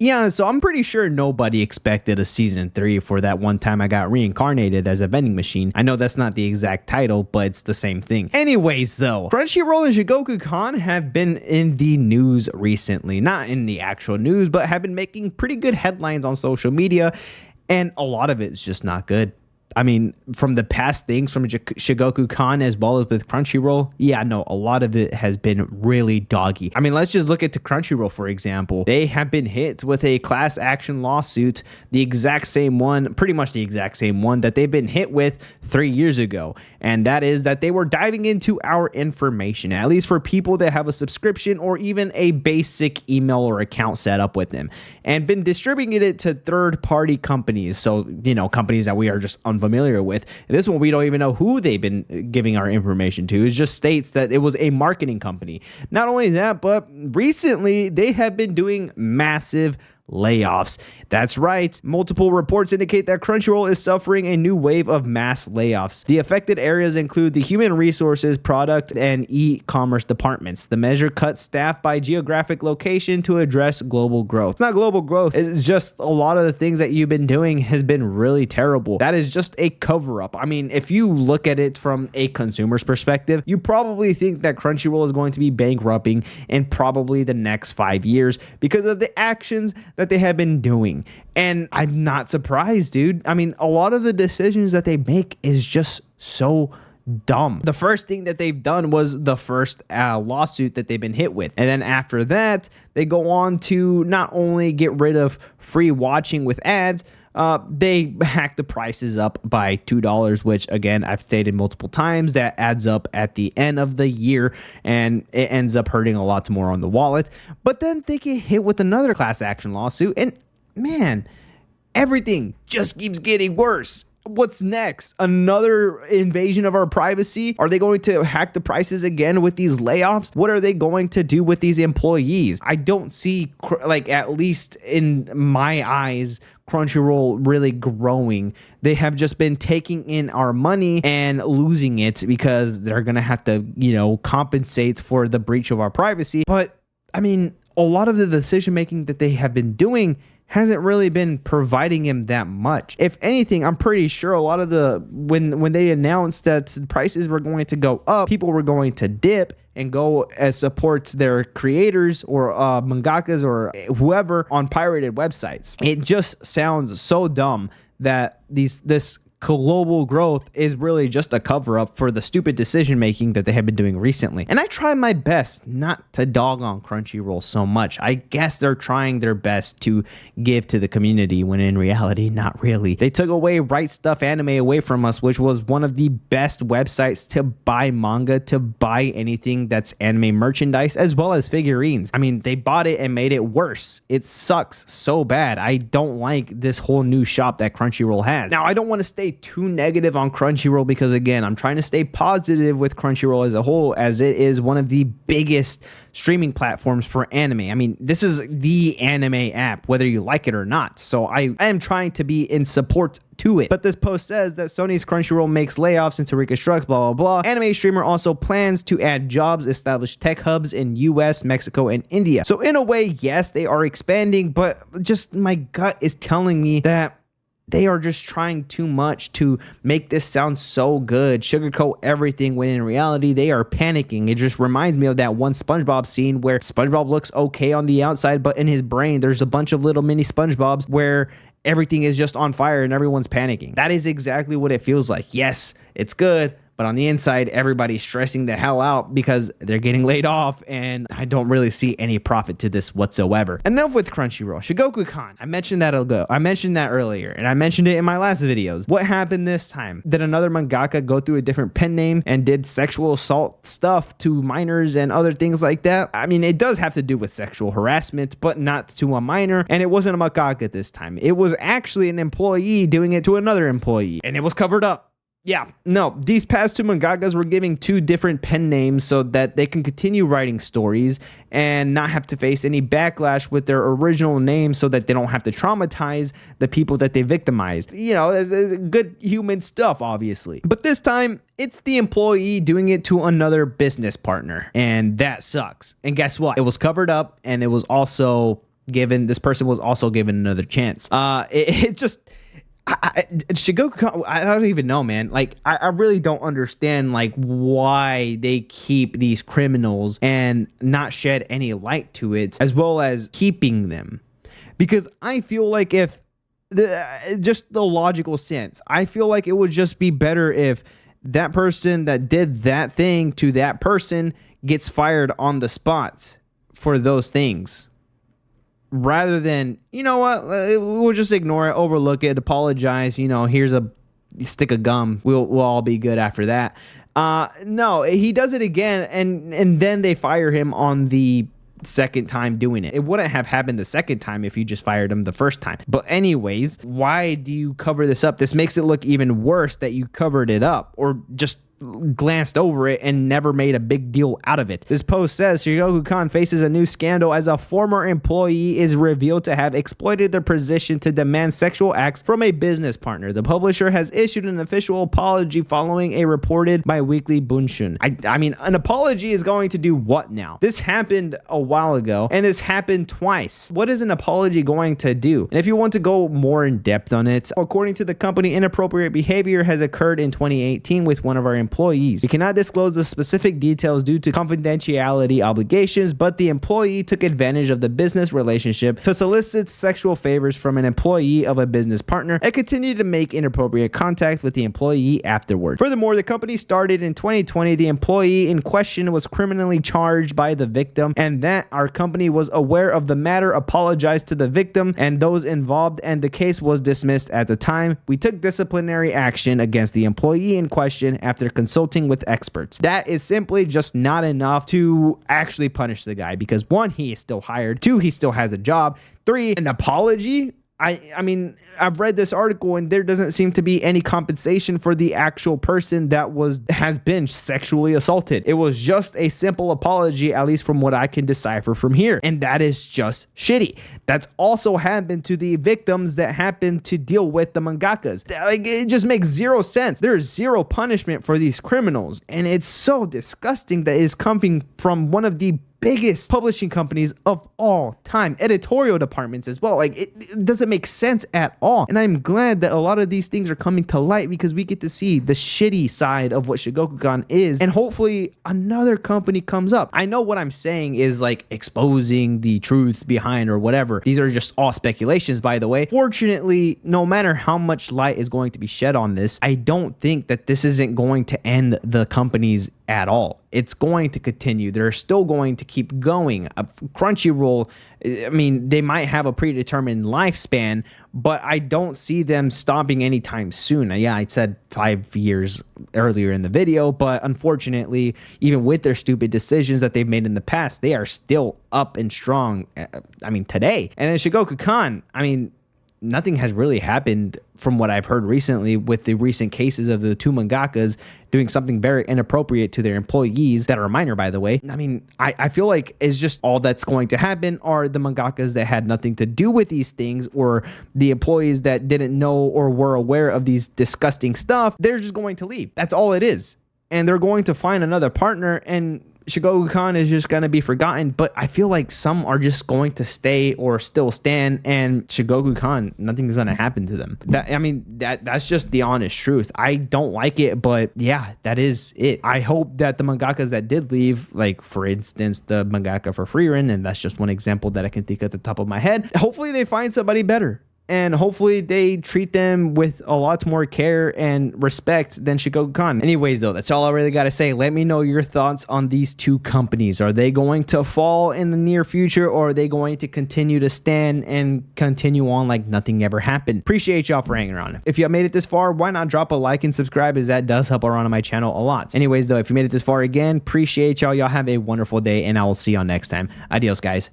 Yeah, so I'm pretty sure nobody expected a season 3 for that one time I got reincarnated as a vending machine. I know that's not the exact title, but it's the same thing. Anyways, though, Crunchyroll and Shogakukan have been in the news recently. Not in the actual news, but have been making pretty good headlines on social media, and a lot of it's just not good. I mean, from the past things from Shogakukan as well as with Crunchyroll, yeah, no, a lot of it has been really doggy. I mean, let's just look at the Crunchyroll, for example. They have been hit with a class action lawsuit, the exact same one, pretty much the exact same one that they've been hit with 3 years ago. And that is that they were diving into our information, at least for people that have a subscription or even a basic email or account set up with them, and been distributing it to third-party companies. So, you know, companies that we are just unfamiliar with. This one, we don't even know who they've been giving our information to. It just states that it was a marketing company. Not only that, but recently they have been doing massive layoffs. That's right. Multiple reports indicate that Crunchyroll is suffering a new wave of mass layoffs. The affected areas include the human resources, product, and e-commerce departments. The measure cuts staff by geographic location to address global growth. It's not global growth. It's just a lot of the things that you've been doing has been really terrible. That is just a cover-up. I mean, if you look at it from a consumer's perspective, you probably think that Crunchyroll is going to be bankrupting in probably the next 5 years because of the actions that they have been doing. And I'm not surprised, dude. I mean, a lot of the decisions that they make is just so dumb. The first thing that they've done was the first lawsuit that they've been hit with. And then after that, they go on to not only get rid of free watching with ads, they hack the prices up by $2, which again, I've stated multiple times, that adds up at the end of the year and it ends up hurting a lot more on the wallet. But then they get hit with another class action lawsuit, and man, everything just keeps getting worse. What's next? Another invasion of our privacy? Are they going to hack the prices again with these layoffs? What are they going to do with these employees? I don't see, like, at least in my eyes, Crunchyroll really growing. They have just been taking in our money and losing it because they're going to have to, you know, compensate for the breach of our privacy. But I mean, a lot of the decision making that they have been doing hasn't really been providing him that much. If anything, I'm pretty sure a lot of the when they announced that prices were going to go up, people were going to dip and go as supports their creators or mangakas or whoever on pirated websites. It just sounds so dumb that this global growth is really just a cover-up for the stupid decision-making that they have been doing recently. And I try my best not to dog on Crunchyroll so much. I guess they're trying their best to give to the community, when in reality, not really. They took away Right Stuff Anime away from us, which was one of the best websites to buy manga, to buy anything that's anime merchandise, as well as figurines. I mean, they bought it and made it worse. It sucks so bad. I don't like this whole new shop that Crunchyroll has. Now, I don't want to stay too negative on Crunchyroll because, again, I'm trying to stay positive with Crunchyroll as a whole, as it is one of the biggest streaming platforms for anime. I mean, this is the anime app, whether you like it or not. So I am trying to be in support to it. But this post says that Sony's Crunchyroll makes layoffs into reconstructs, blah, blah, blah. Anime streamer also plans to add jobs, establish tech hubs in US, Mexico, and India. So in a way, yes, they are expanding, but just my gut is telling me that they are just trying too much to make this sound so good, sugarcoat everything, when in reality, they are panicking. It just reminds me of that one SpongeBob scene where SpongeBob looks okay on the outside, but in his brain, there's a bunch of little mini SpongeBobs where everything is just on fire and everyone's panicking. That is exactly what it feels like. Yes, it's good, but on the inside, everybody's stressing the hell out because they're getting laid off, and I don't really see any profit to this whatsoever. Enough with Crunchyroll. Shogakukan, I mentioned that earlier, and I mentioned it in my last videos. What happened this time? Did another mangaka go through a different pen name and did sexual assault stuff to minors and other things like that? I mean, it does have to do with sexual harassment, but not to a minor, and it wasn't a mangaka this time. It was actually an employee doing it to another employee, and it was covered up. Yeah, no, these past two mangakas were giving two different pen names so that they can continue writing stories and not have to face any backlash with their original name, so that they don't have to traumatize the people that they victimized. You know, it's good human stuff, obviously. But this time, it's the employee doing it to another business partner, and that sucks. And guess what? It was covered up, and it was also given, this person was also given another chance. It just, Shogakukan, I don't even know, man. Like, I really don't understand, like, why they keep these criminals and not shed any light to it, as well as keeping them. Because I feel like if just the logical sense, I feel like it would just be better if that person that did that thing to that person gets fired on the spot for those things, rather than, you know what, we'll just ignore it, overlook it, apologize, you know, here's a stick of gum, we'll all be good after that. No, he does it again, and then they fire him on the second time doing it. It wouldn't have happened the second time if you just fired him the first time. But anyways, why do you cover this up? This makes it look even worse that you covered it up or just glanced over it and never made a big deal out of it. This post says Shogakukan faces a new scandal as a former employee is revealed to have exploited their position to demand sexual acts from a business partner. The publisher has issued an official apology following a reported bi-weekly bunshin. I mean, an apology is going to do what now? This happened a while ago, and this happened twice. What is an apology going to do? And if you want to go more in depth on it, according to the company, inappropriate behavior has occurred in 2018 with one of our employees. We cannot disclose the specific details due to confidentiality obligations, but the employee took advantage of the business relationship to solicit sexual favors from an employee of a business partner and continued to make inappropriate contact with the employee afterward. Furthermore, the company started in 2020. The employee in question was criminally charged by the victim, and that our company was aware of the matter, apologized to the victim and those involved, and the case was dismissed at the time. We took disciplinary action against the employee in question after consulting with experts. That is simply just not enough to actually punish the guy, because one, he is still hired, two, he still has a job, three, an apology. I mean, I've read this article and there doesn't seem to be any compensation for the actual person that has been sexually assaulted. It was just a simple apology, at least from what I can decipher from here. And that is just shitty. That's also happened to the victims that happen to deal with the mangakas. Like, it just makes zero sense. There's zero punishment for these criminals. And it's so disgusting that it is coming from one of the biggest publishing companies of all time, editorial departments as well. Like, it doesn't make sense at all. And I'm glad that a lot of these things are coming to light, because we get to see the shitty side of what Shogakukan is, and hopefully another company comes up. I know what I'm saying is like exposing the truths behind or whatever. These are just all speculations, by the way. Fortunately, no matter how much light is going to be shed on this, I don't think that this isn't going to end the companies at all. It's going to continue. They're still going to keep going. Crunchyroll, I mean, they might have a predetermined lifespan, but I don't see them stopping anytime soon. Yeah, I said 5 years earlier in the video, but unfortunately, even with their stupid decisions that they've made in the past, they are still up and strong, I mean, today. And then Shogakukan, I mean, nothing has really happened from what I've heard recently with the recent cases of the two mangakas doing something very inappropriate to their employees that are minor, by the way. I mean, I feel like it's just all that's going to happen are the mangakas that had nothing to do with these things, or the employees that didn't know or were aware of these disgusting stuff. They're just going to leave. That's all it is. And they're going to find another partner, and Shogakukan is just going to be forgotten. But I feel like some are just going to stay or still stand, and Shogakukan, nothing's going to happen to them. That's just the honest truth. I don't like it, but yeah, that is it. I hope that the mangakas that did leave, like for instance, the mangaka for Freerin, and that's just one example that I can think at the top of my head, hopefully they find somebody better. And hopefully they treat them with a lot more care and respect than Shogakukan. Anyways, though, that's all I really got to say. Let me know your thoughts on these two companies. Are they going to fall in the near future, or are they going to continue to stand and continue on like nothing ever happened? Appreciate y'all for hanging around. If you made it this far, why not drop a like and subscribe, as that does help around on my channel a lot. Anyways, though, if you made it this far again, appreciate y'all. Y'all have a wonderful day, and I will see y'all next time. Adios, guys.